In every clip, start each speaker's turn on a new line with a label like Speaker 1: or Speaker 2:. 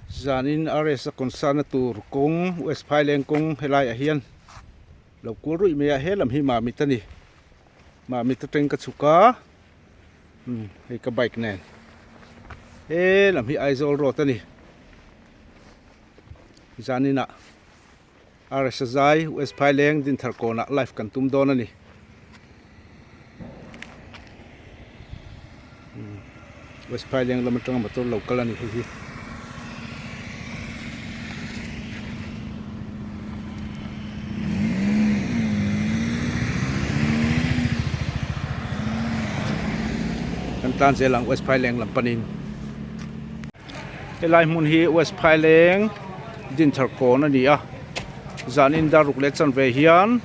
Speaker 1: zanin ares konsana tur kong West Phaileng kong helai ahian lo kurui me a helam hi ma mitani ma mitateng ka chuka hei ka bike nen lam hi aizol ro tani zanina ares zai West Phaileng Dinthar kawnah live kan tum don ani West Phaileng lamatang motor local ani hi tan zelang West Phaileng lampanin helai mun hi West Phaileng Dinthar kawnah ni a zanin daruk le chan ve hian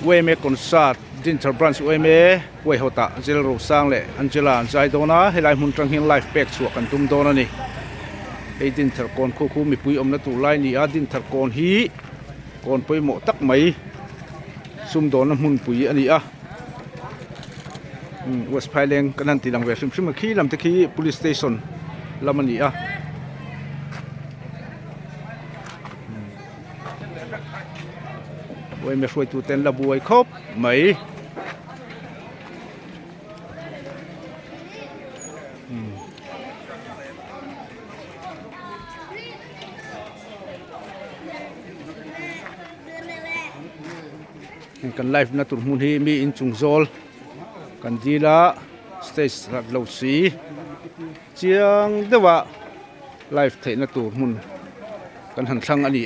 Speaker 1: weme concert Dinthar branch weme we hota Lalrosang le Angela zai dona helai mun tang hin live pack chhuah kan tum don ani ei Dinthar kawn khu mi pui omna tu lai ni a Dinthar kawn hi kawn poi mo tak mai sum don na mun pui ani a West Phaileng kanan tilang ve sim khi lam te khi police station lamani a oi me foi tu ten la buai khop mai kan live na tur mun hi mi in chungzol kan dila stage rat lo si chiang dewa live the na tur mun kan han thlang ani